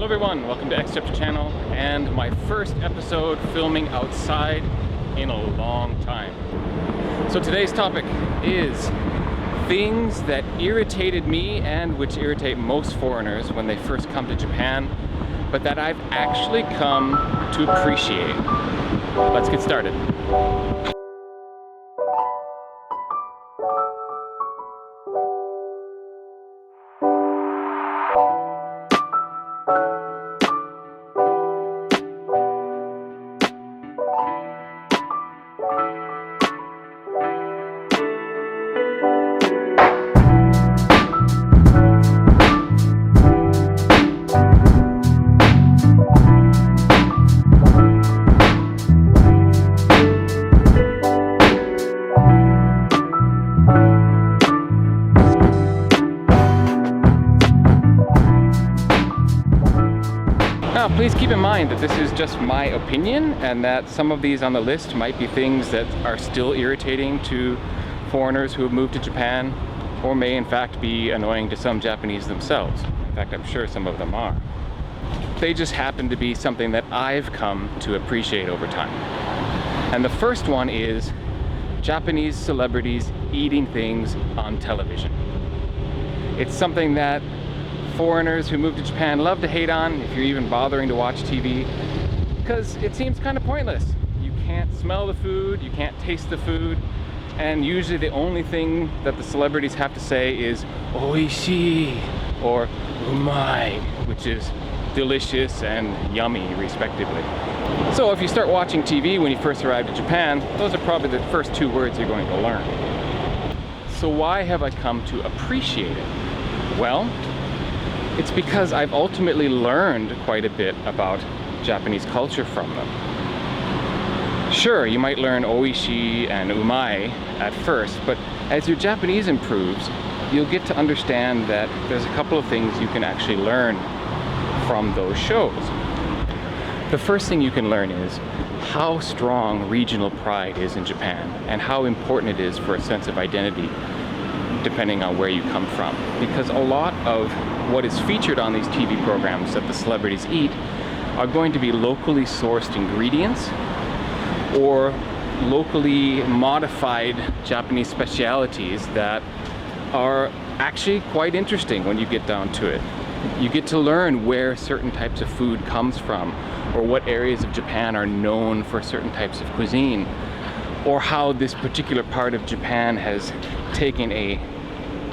Hello everyone, welcome to X Chapter Channel and my first episode filming outside in a long time. So today's topic is things that irritated me and which irritate most foreigners when they first come to Japan, but that I've actually come to appreciate. Let's get started. Now, please keep in mind that this is just my opinion and that some of these on the list might be things that are still irritating to foreigners who have moved to Japan, or may in fact be annoying to some Japanese themselves. In fact, I'm sure some of them are. They just happen to be something that I've come to appreciate over time. And the first one is Japanese celebrities eating things on television. It's something that foreigners who move to Japan love to hate on, if you're even bothering to watch TV, because it seems kind of pointless. You can't smell the food, you can't taste the food, and usually the only thing that the celebrities have to say is oishii or umai, which is delicious and yummy, respectively. So if you start watching TV when you first arrive to Japan, those are probably the first two words you're going to learn. So why have I come to appreciate it? Well, it's because I've ultimately learned quite a bit about Japanese culture from them. Sure, you might learn oishi and umai at first, but as your Japanese improves, you'll get to understand that there's a couple of things you can actually learn from those shows. The first thing you can learn is how strong regional pride is in Japan and how important it is for a sense of identity depending on where you come from. Because a lot of what is featured on these TV programs that the celebrities eat are going to be locally sourced ingredients or locally modified Japanese specialities that are actually quite interesting when you get down to it. You get to learn where certain types of food comes from, or what areas of Japan are known for certain types of cuisine, or how this particular part of Japan has taken a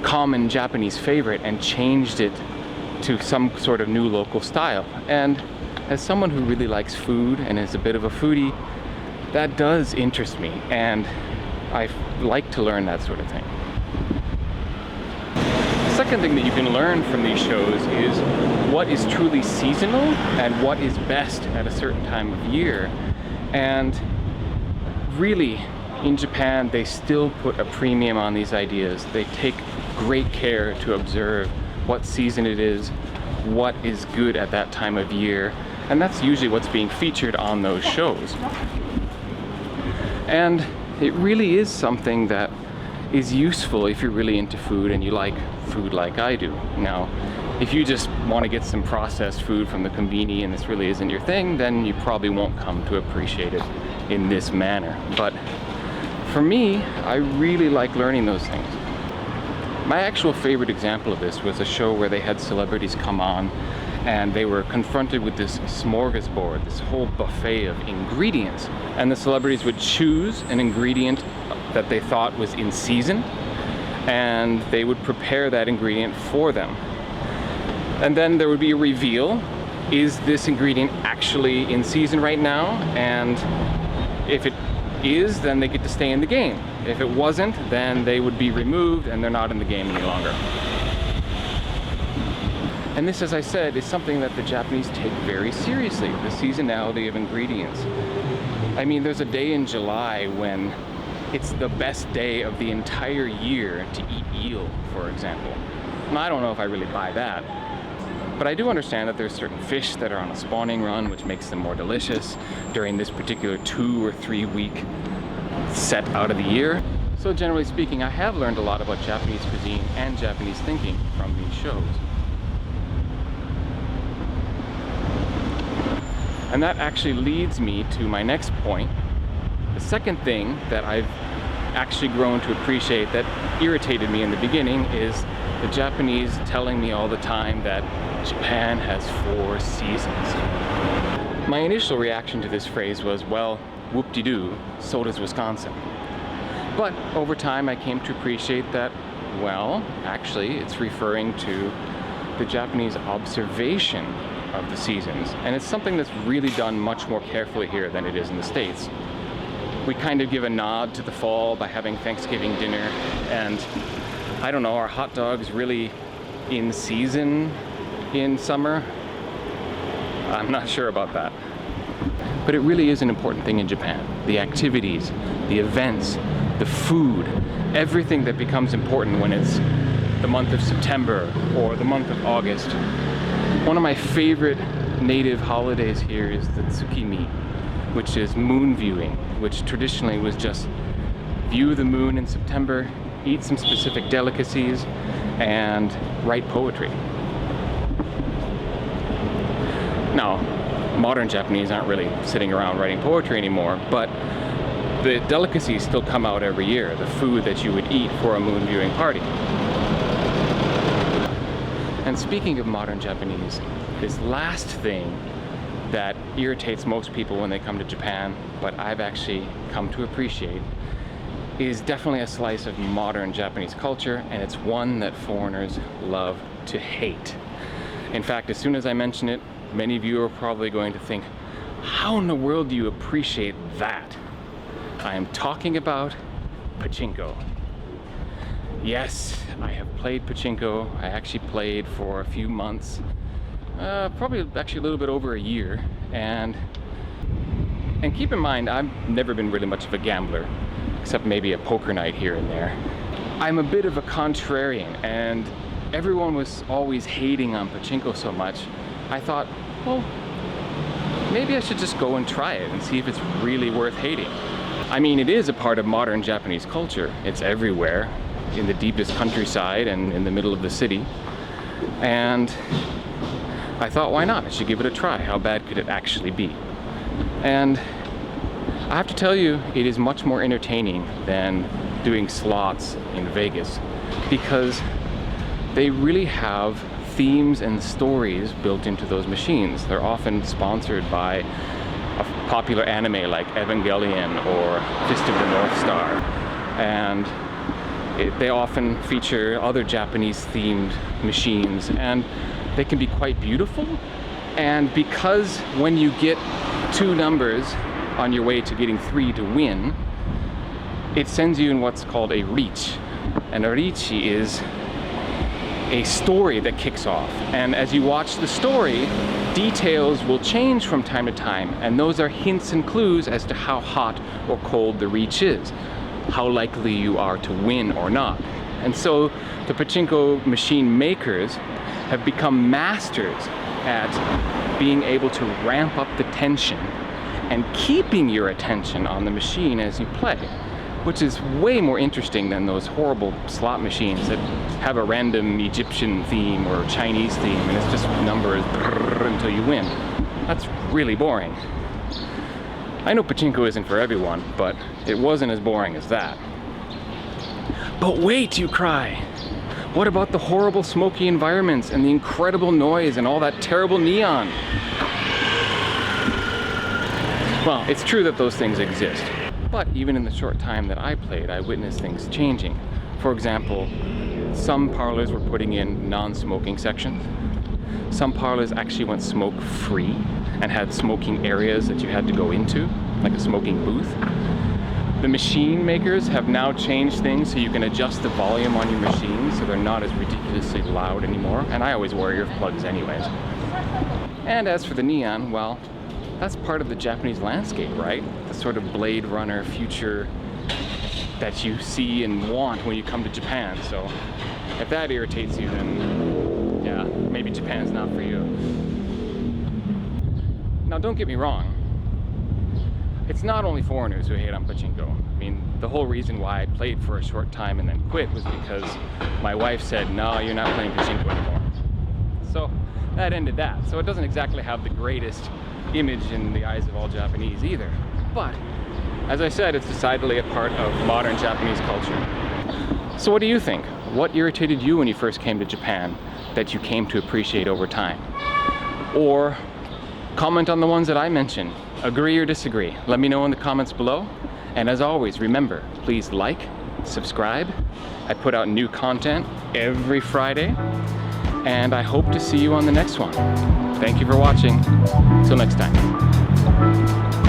common Japanese favorite and changed it to some sort of new local style. And as someone who really likes food and is a bit of a foodie, that does interest me, and I like to learn that sort of thing. The second thing that you can learn from these shows is what is truly seasonal and what is best at a certain time of year. And really, in Japan, they still put a premium on these ideas. They take great care to observe what season it is, what is good at that time of year, and that's usually what's being featured on those shows. And it really is something that is useful if you're really into food and you like food like I do. Now, if you just want to get some processed food from the convenience and this really isn't your thing, then you probably won't come to appreciate it in this manner. But for me, I really like learning those things. My actual favorite example of this was a show where they had celebrities come on and they were confronted with this smorgasbord, this whole buffet of ingredients. And the celebrities would choose an ingredient that they thought was in season, and they would prepare that ingredient for them. And then there would be a reveal. Is this ingredient actually in season right now? And if it is, then they get to stay in the game. If it wasn't, then they would be removed and they're not in the game any longer. And this, as I said, is something that the Japanese take very seriously, the seasonality of ingredients. I mean, there's a day in July when it's the best day of the entire year to eat eel, for example. And I don't know if I really buy that. But I do understand that there's certain fish that are on a spawning run, which makes them more delicious during this particular 2 or 3 week set out of the year. So generally speaking, I have learned a lot about Japanese cuisine and Japanese thinking from these shows. And that actually leads me to my next point. The second thing that I've actually grown to appreciate that irritated me in the beginning is the Japanese telling me all the time that Japan has 4 seasons. My initial reaction to this phrase was, well, whoop-de-doo, so does Wisconsin. But over time I came to appreciate that, well, actually it's referring to the Japanese observation of the seasons. And it's something that's really done much more carefully here than it is in the States. We kind of give a nod to the fall by having Thanksgiving dinner, and I don't know, are hot dogs really in season in summer? I'm not sure about that. But it really is an important thing in Japan. The activities, the events, the food, everything that becomes important when it's the month of September or the month of August. One of my favorite native holidays here is the Tsukimi, which is moon viewing, which traditionally was just view the moon in September, eat some specific delicacies, and write poetry. Now, modern Japanese aren't really sitting around writing poetry anymore, but the delicacies still come out every year, the food that you would eat for a moon viewing party. And speaking of modern Japanese, this last thing that irritates most people when they come to Japan, but I've actually come to appreciate, is definitely a slice of modern Japanese culture, and it's one that foreigners love to hate. In fact, as soon as I mention it, many of you are probably going to think, how in the world do you appreciate that? I am talking about pachinko. Yes, I have played pachinko. I actually played for a few months, probably actually a little bit over a year, and keep in mind, I've never been really much of a gambler, except maybe a poker night here and there. I'm a bit of a contrarian, and everyone was always hating on pachinko so much. I thought, well, maybe I should just go and try it and see if it's really worth hating. I mean, it is a part of modern Japanese culture. It's everywhere, in the deepest countryside and in the middle of the city. And I thought, why not? I should give it a try. How bad could it actually be? And I have to tell you, it is much more entertaining than doing slots in Vegas, because they really have themes and stories built into those machines. They're often sponsored by a popular anime like Evangelion or Fist of the North Star, and they often feature other Japanese themed machines, and they can be quite beautiful. And because when you get 2 numbers on your way to getting 3 to win, it sends you in what's called a reach. And a richi is a story that kicks off, and as you watch the story, details will change from time to time, and those are hints and clues as to how hot or cold the reach is, how likely you are to win or not. And so the pachinko machine makers have become masters at being able to ramp up the tension and keeping your attention on the machine as you play, which is way more interesting than those horrible slot machines that have a random Egyptian theme or Chinese theme, and it's just numbers until you win. That's really boring. I know pachinko isn't for everyone, but it wasn't as boring as that. But wait, you cry! What about the horrible smoky environments and the incredible noise and all that terrible neon? Well, it's true that those things exist. But even in the short time that I played, I witnessed things changing. For example, some parlors were putting in non-smoking sections. Some parlors actually went smoke-free and had smoking areas that you had to go into, like a smoking booth. The machine makers have now changed things so you can adjust the volume on your machine so they're not as ridiculously loud anymore. And I always wear earplugs anyways. And as for the neon, well, that's part of the Japanese landscape, right? The sort of Blade Runner future that you see and want when you come to Japan. So if that irritates you, then yeah, maybe Japan's not for you. Now don't get me wrong, it's not only foreigners who hate on pachinko. I mean, the whole reason why I played for a short time and then quit was because my wife said, no, you're not playing pachinko anymore. So that ended that. So it doesn't exactly have the greatest image in the eyes of all Japanese either. But as I said, it's decidedly a part of modern Japanese culture. So what do you think? What irritated you when you first came to Japan that you came to appreciate over time? Or comment on the ones that I mentioned. Agree or disagree? Let me know in the comments below. And as always, remember, please like, subscribe. I put out new content every Friday, and I hope to see you on the next one. Thank you for watching. Till next time.